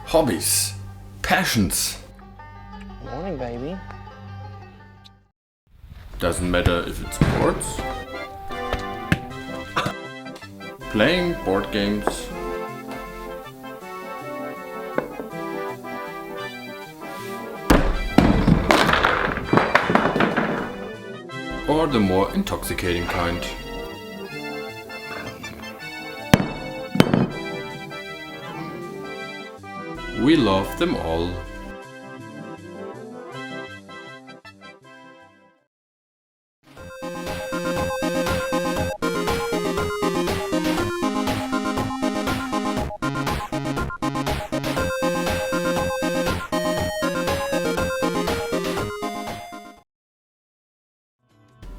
Hobbies, passions. Morning, baby. Doesn't matter if it's sports, playing board games, or the more intoxicating kind. We love them all.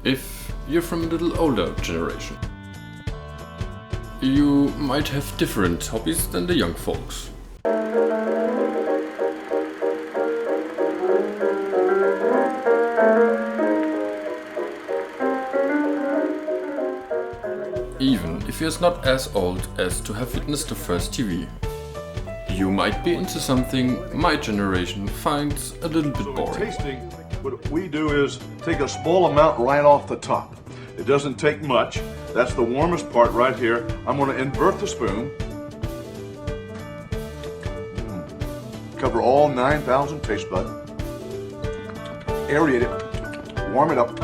If you're from a little older generation, you might have different hobbies than the young folks. Even if you're not as old as to have witnessed the first TV, you might be into something my generation finds a little bit boring. Tasting, what we do is take a small amount right off the top. It doesn't take much. That's the warmest part right here. I'm going to invert the spoon. Cover all 9,000 taste buds. Aerate it. Warm it up.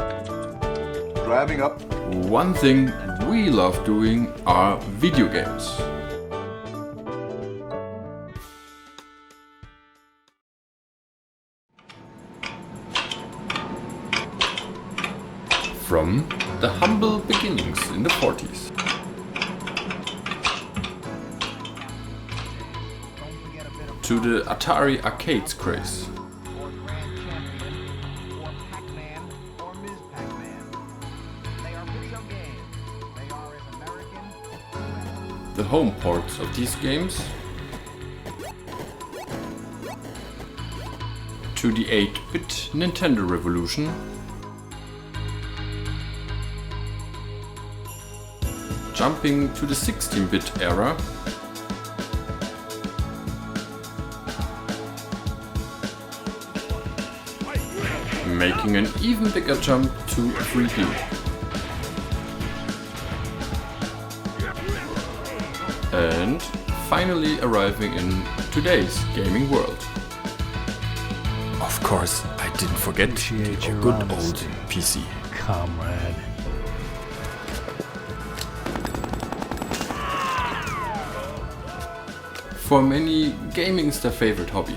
Driving up. One thing we love doing are video games. From the humble beginnings in the 40s. To the Atari arcades craze. The home ports of these games, to the 8-bit Nintendo revolution, jumping to the 16-bit era, making an even bigger jump to 3D. And finally arriving in today's gaming world. Of course, I didn't forget the good old PC. Comrade. For many, gaming is their favorite hobby.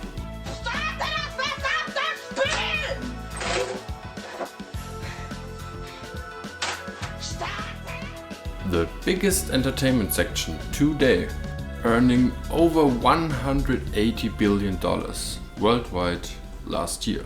The biggest entertainment section today, earning over $180 billion worldwide last year.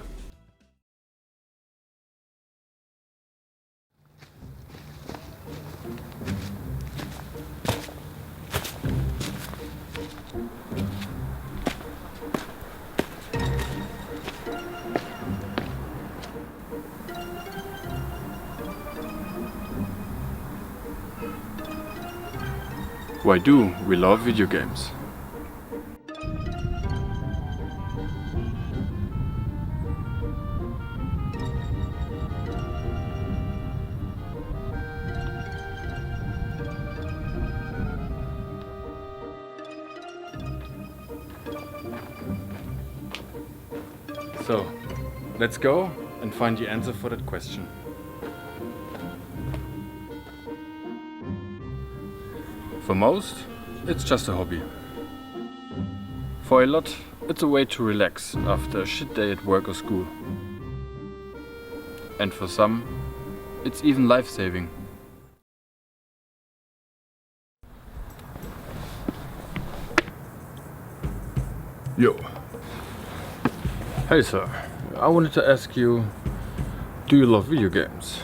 Why do we love video games? So, let's go and find the answer for that question. For most, it's just a hobby. For a lot, it's a way to relax after a shit day at work or school. And for some, it's even life-saving. Yo. Hey sir, I wanted to ask you, do you love video games?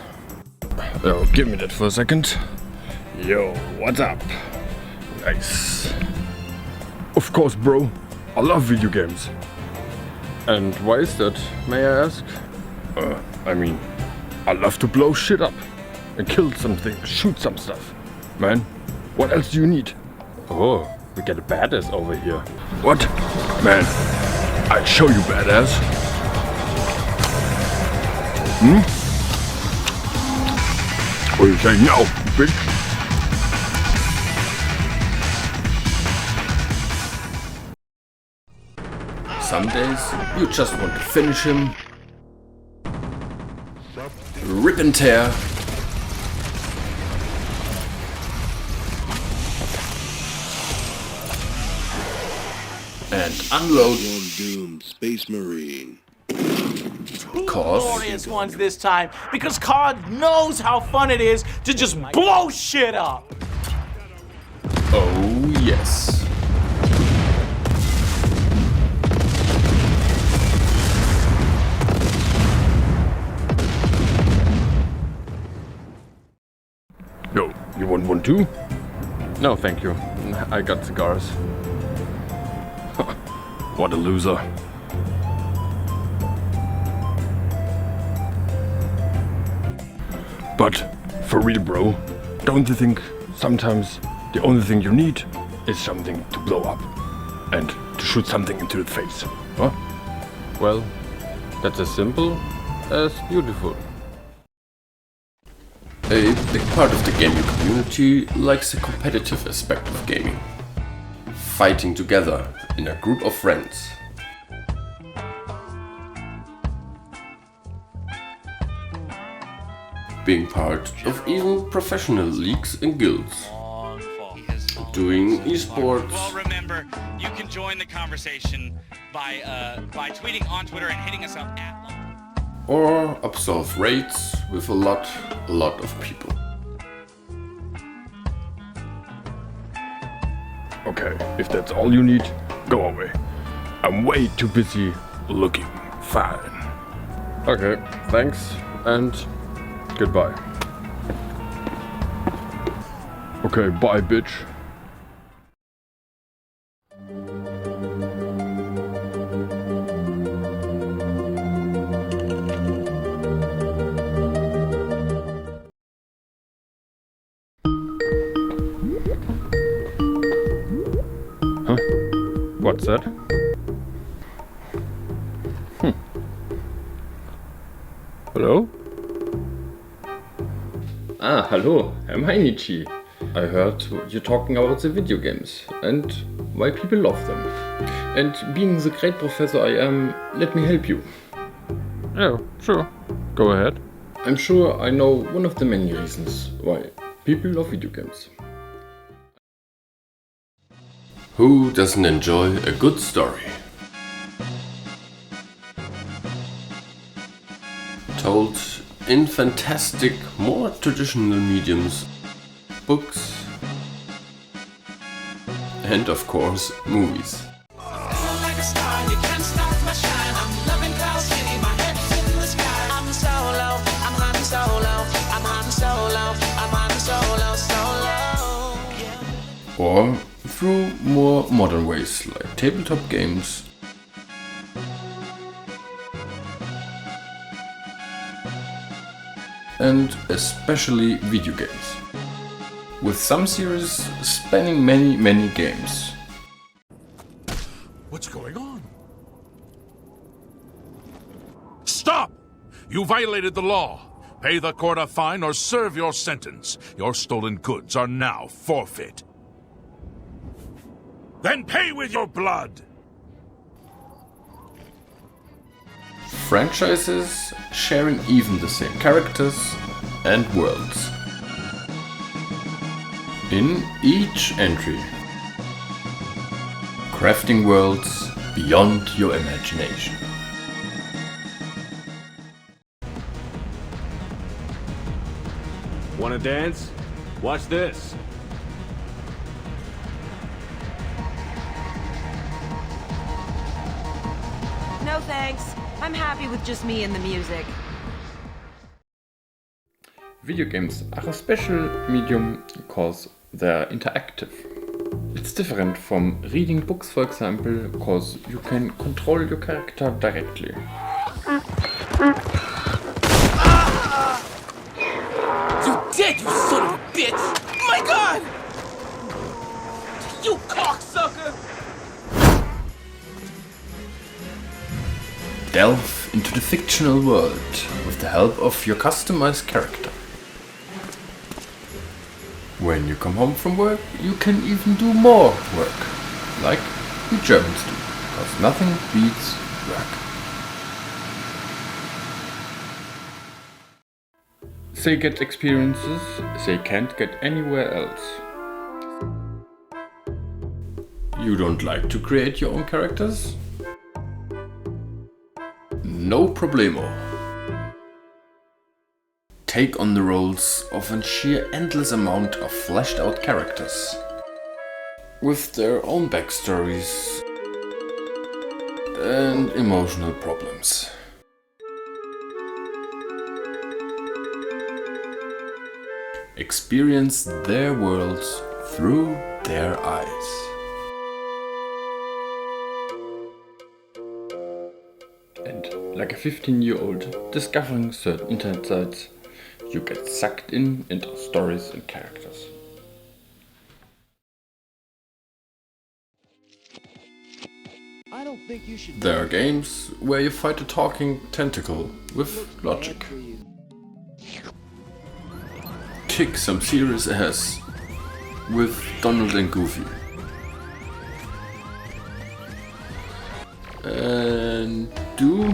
Oh, give me that for a second. Yo, what's up? Nice. Of course, bro. I love video games. And why is that, may I ask? I mean, I love to blow shit up and kill something, shoot some stuff. Man, what else do you need? Oh, we get a badass over here. What? Man, I'll show you badass. What do you say now, bitch? Some days you just want to finish him, rip and tear, and unload. One doomed Space Marine. Glorious ones this time, because COD knows how fun it is to just blow shit up. Oh yes. Yo, you want one too? No, thank you. I got cigars. What a loser. But, for real bro, don't you think sometimes the only thing you need is something to blow up and to shoot something into the face? Huh? Well, that's as simple as beautiful. A big part of the gaming community likes the competitive aspect of gaming. Fighting together in a group of friends. Being part of even professional leagues and guilds. Doing esports. Well, remember, you can join the conversation by tweeting on Twitter and hitting us up at... Or absolve raids with a lot of people. Okay, if that's all you need, go away. I'm way too busy looking fine. Okay, thanks and goodbye. Okay, bye bitch. Huh? What's that? Hello? Ah, hello, I'm Heinichi. I heard you talking about the video games and why people love them. And being the great professor I am, let me help you. Yeah, sure. Go ahead. I'm sure I know one of the many reasons why people love video games. Who doesn't enjoy a good story? Told in fantastic, more traditional mediums, books, and of course, movies. Or through more modern ways like tabletop games, and especially video games, with some series spanning many games. What's going on? Stop! You violated the law. Pay the court a fine or serve your sentence. Your stolen goods are now forfeit. Then pay with your blood! Franchises sharing even the same characters and worlds. In each entry, crafting worlds beyond your imagination. Wanna dance? Watch this. No thanks. I'm happy with just me and the music. Video games are a special medium because they're interactive. It's different from reading books, for example, because you can control your character directly. shit, you son of a bitch! My God! You cocksucker! Delve into the fictional world with the help of your customized character. When you come home from work, you can even do more work, like we Germans do, because nothing beats work. They get experiences they can't get anywhere else. You don't like to create your own characters? No problemo. Take on the roles of a sheer endless amount of fleshed out characters with their own backstories and emotional problems. Experience their worlds through their eyes. And like a 15-year-old discovering certain internet sites, you get sucked in into stories and characters. There are games where you fight a talking tentacle with logic. Kick some serious ass with Donald and Goofy. And do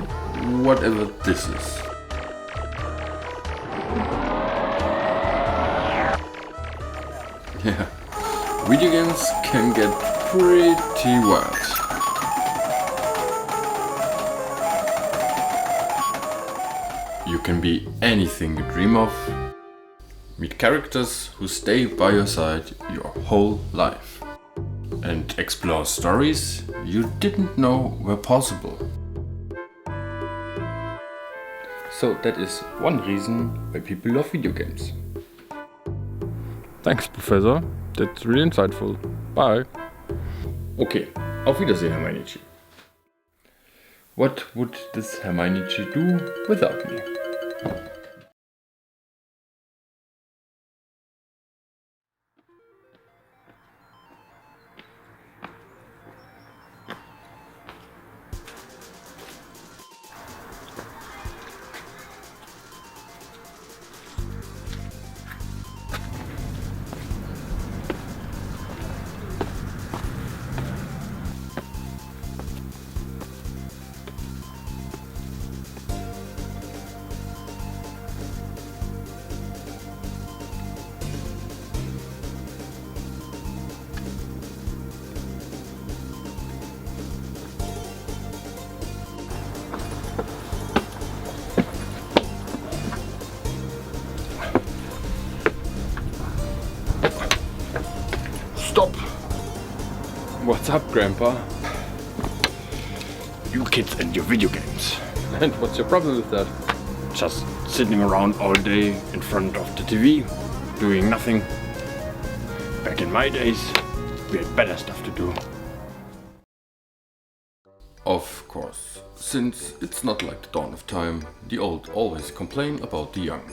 whatever this is. Yeah, video games can get pretty wild. You can be anything you dream of. Meet characters who stay by your side your whole life. And explore stories you didn't know were possible. So that is one reason why people love video games. Thanks, Professor. That's really insightful. Bye. Okay, auf Wiedersehen, Herr Mainichi. What would this Herr Mainichi do without me? Stop! What's up, Grandpa? You kids and your video games. And what's your problem with that? Just sitting around all day in front of the TV, doing nothing. Back in my days, we had better stuff to do. Of course, since it's not like the dawn of time, the old always complain about the young.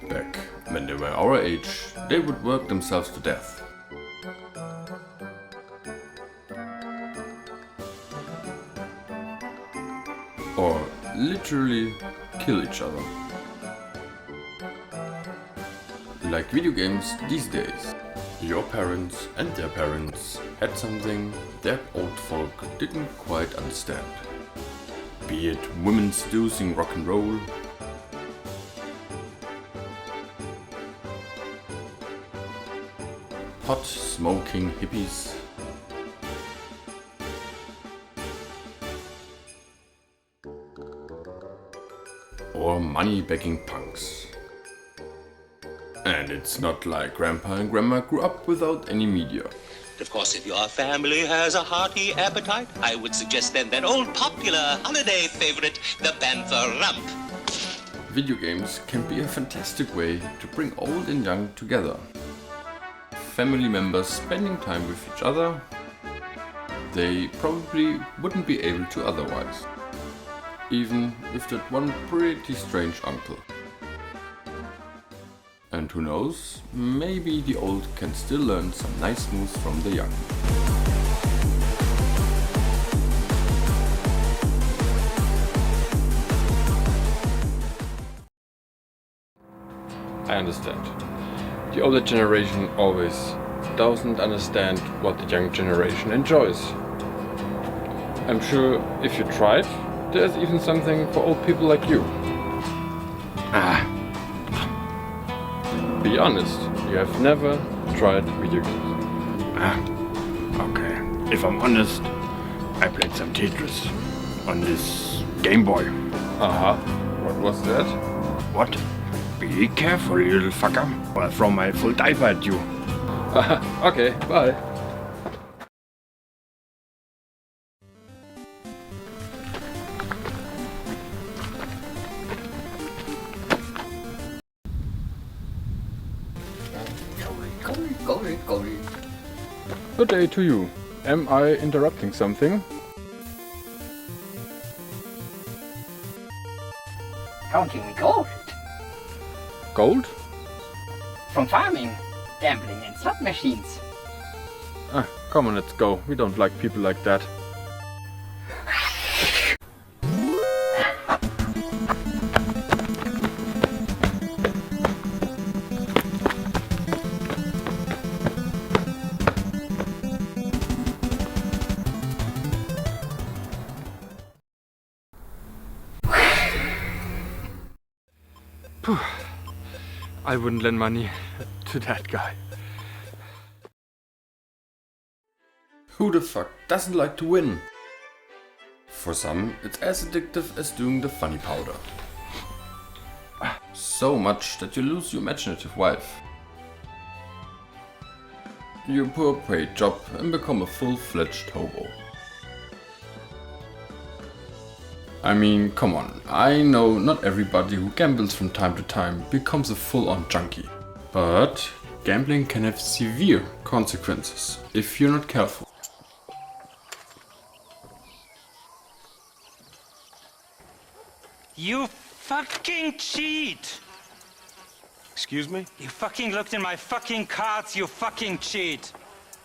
Back when they were our age, they would work themselves to death. Or literally kill each other. Like video games these days. Your parents and their parents had something their old folk didn't quite understand. Be it women seducing rock and roll, pot smoking hippies, or money begging punks. And it's not like Grandpa and Grandma grew up without any media. Of course, if your family has a hearty appetite, I would suggest then that old popular holiday favorite, the Bantha Rump. Video games can be a fantastic way to bring old and young together. Family members spending time with each other they probably wouldn't be able to otherwise. even with that one pretty strange uncle. And who knows, maybe the old can still learn some nice moves from the young. I understand. The older generation always doesn't understand what the young generation enjoys. I'm sure if you tried, there's even something for old people like you. Be honest, you have never tried video games. Okay. If I'm honest, I played some Tetris on this Game Boy. What was that? What? Be careful, you little fucker, or I'll throw my full dive at you. Okay, bye. Good day to you. Am I interrupting something? Counting gold Gold? from farming, gambling and slot machines. Come on, let's go. We don't like people like that. I wouldn't lend money to that guy. Who the fuck doesn't like to win? For some, it's as addictive as doing the funny powder. So much that you lose your imaginative wife. You poor paid job and become a full-fledged hobo. I mean, come on, I know not everybody who gambles from time to time becomes a full-on junkie. But gambling can have severe consequences if you're not careful. You fucking cheat! Excuse me? You fucking looked in my fucking cards, you fucking cheat!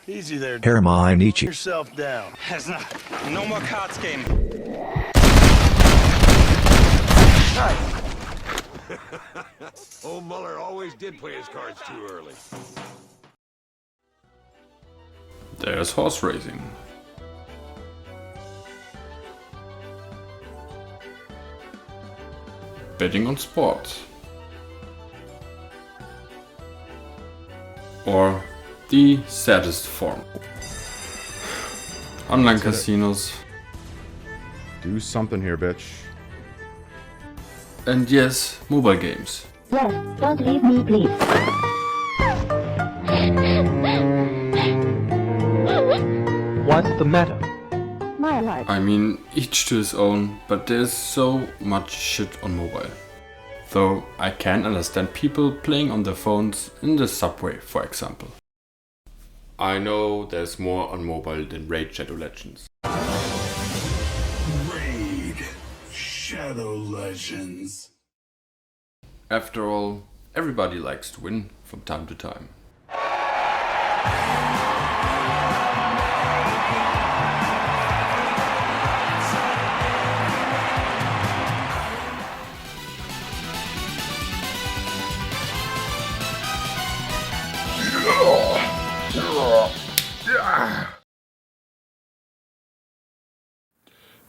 Easy there. Hermione. Yourself down. There's no more cards game. Old Muller always did play his cards too early. There's horse racing. Betting on sports. Or the saddest form. Online casinos. Do something here, bitch. And yes, mobile games. Yes, don't leave me, please. What's the matter? My life. I mean, each to his own, but there's so much shit on mobile. Though I can understand people playing on their phones in the subway, for example. I know there's more on mobile than Raid Shadow Legends. Raid Shadow Legends. After all, everybody likes to win from time to time.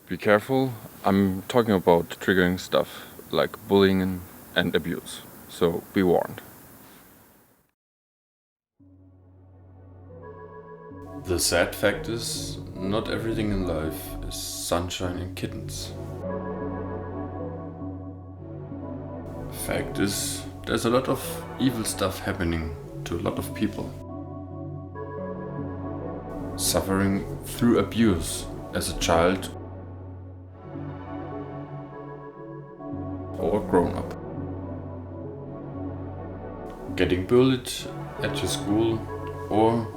Be careful, I'm talking about triggering stuff like bullying and abuse, so be warned. The sad fact is, not everything in life is sunshine and kittens. Fact is, there's a lot of evil stuff happening to a lot of people. Suffering through abuse as a child or grown up. Getting bullied at your school or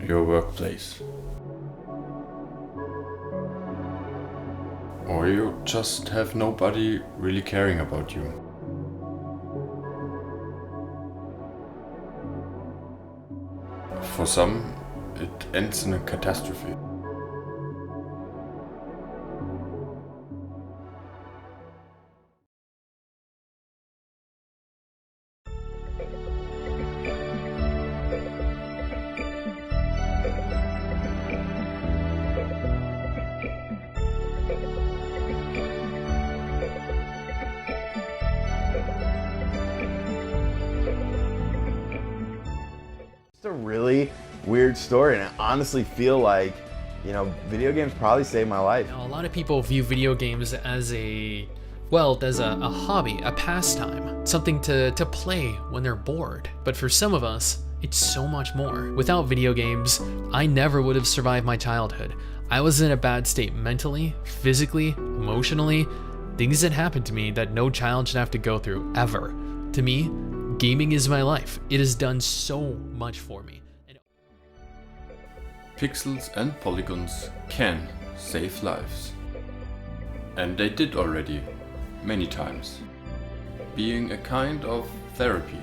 your workplace. Or you just have nobody really caring about you. For some, it ends in a catastrophe. It's a really weird story, and I honestly feel like, you know, video games probably saved my life. Now, a lot of people view video games as a hobby, a pastime, something to play when they're bored. But for some of us, it's so much more. Without video games, I never would have survived my childhood. I was in a bad state mentally, physically, emotionally, things that happened to me that no child should have to go through, ever. To me, gaming is my life. It has done so much for me. Pixels and polygons can save lives. And they did already, many times. Being a kind of therapy.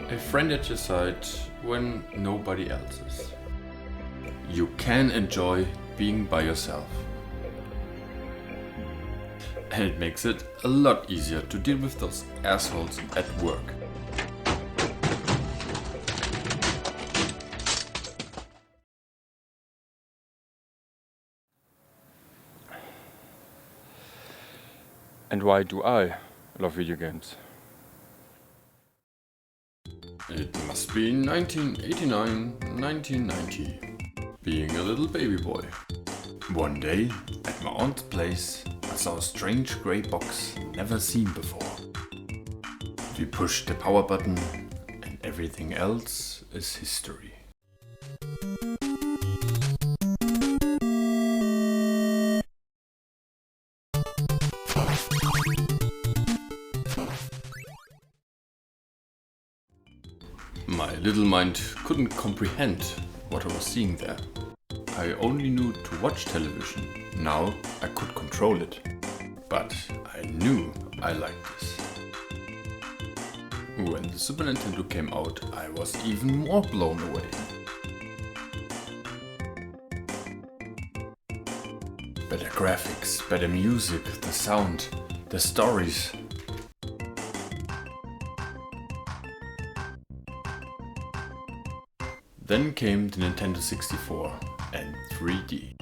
A friend at your side when nobody else is. You can enjoy being by yourself. And it makes it a lot easier to deal with those assholes at work. And why do I love video games? It must be 1989, 1990. Being a little baby boy. One day, at my aunt's place, I saw a strange grey box never seen before. We pushed the power button, and everything else is history. My little mind couldn't comprehend what I was seeing there. I only knew to watch television. Now I could control it. But I knew I liked this. When the Super Nintendo came out, I was even more blown away. Better graphics, better music, the sound, the stories. Then came the Nintendo 64 and 3D.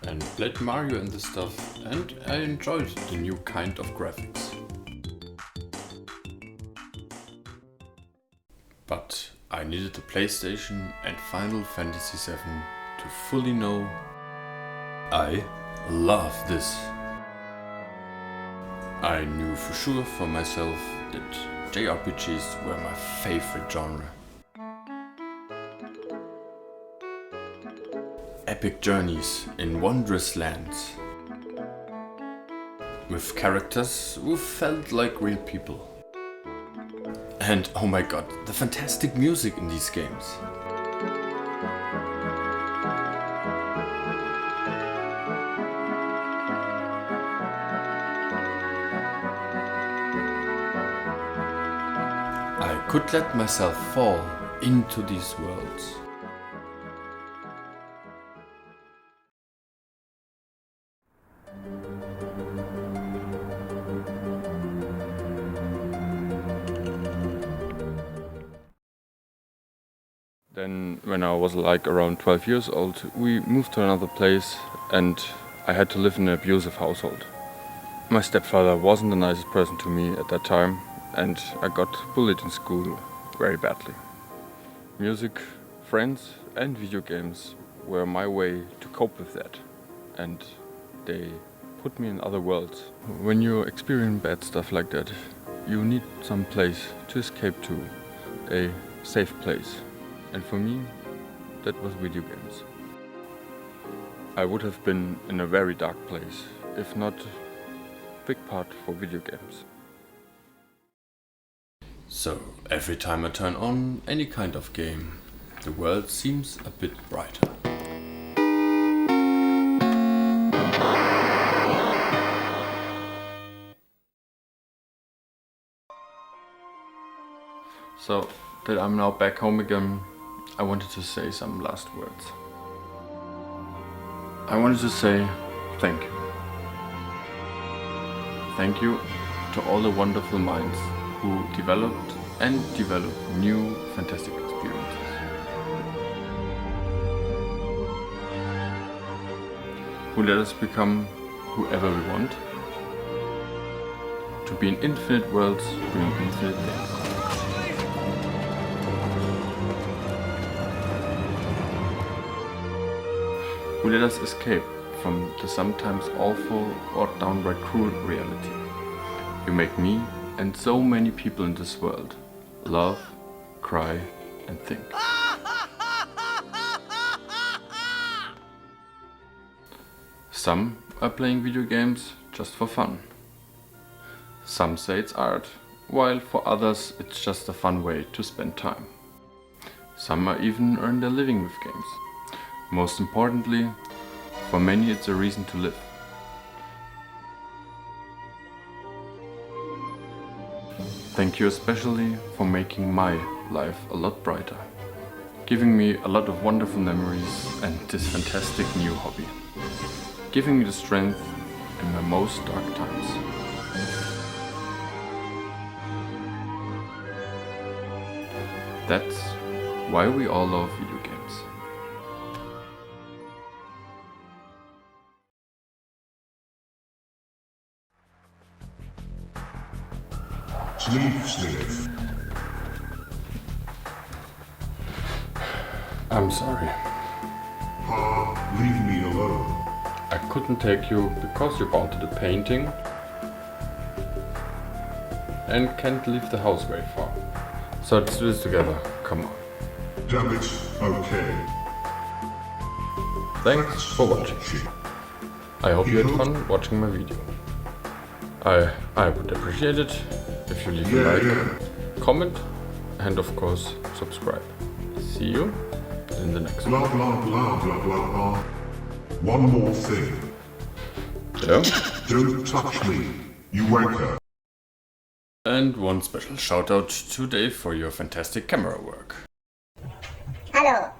And played Mario and this stuff, and I enjoyed the new kind of graphics. But I needed the PlayStation and Final Fantasy VII to fully know I love this. I knew for sure for myself that JRPGs were my favorite genre. Epic journeys in wondrous lands. With characters who felt like real people. And oh my god, the fantastic music in these games. I could let myself fall into these worlds. Then when I was like around 12 years old, we moved to another place and I had to live in an abusive household. My stepfather wasn't the nicest person to me at that time, and I got bullied in school very badly. Music, friends and video games were my way to cope with that, and they put me in other worlds. When you experience bad stuff like that, you need some place to escape to, a safe place. And for me, that was video games. I would have been in a very dark place, if not a big part for video games. So, every time I turn on any kind of game, the world seems a bit brighter. So that I'm now back home again, I wanted to say some last words. I wanted to say thank you. Thank you to all the wonderful minds who developed and develop new fantastic experiences. Who let us become whoever we want. To be in infinite worlds doing infinite things. Who let us escape from the sometimes awful or downright cruel reality. You make me and so many people in this world love, cry and think. Some are playing video games just for fun. Some say it's art, while for others it's just a fun way to spend time. Some are even earn their living with games. Most importantly, for many it's a reason to live. Thank you especially for making my life a lot brighter, giving me a lot of wonderful memories and this fantastic new hobby, giving me the strength in my most dark times. That's why we all love video games. Sleep. I'm sorry. Leave me alone. I couldn't take you because you're bound to the painting and can't leave the house very far. So let's do this together, come on. Damn it, okay. Thanks for watching. I hope you had fun watching my video. I would appreciate it if you leave a like, comment and of course subscribe. See you in the next one. Blah blah blah blah blah blah. One more thing. Yeah? Don't touch me, you wanker. And one special shout out to Dave for your fantastic camera work. Hello.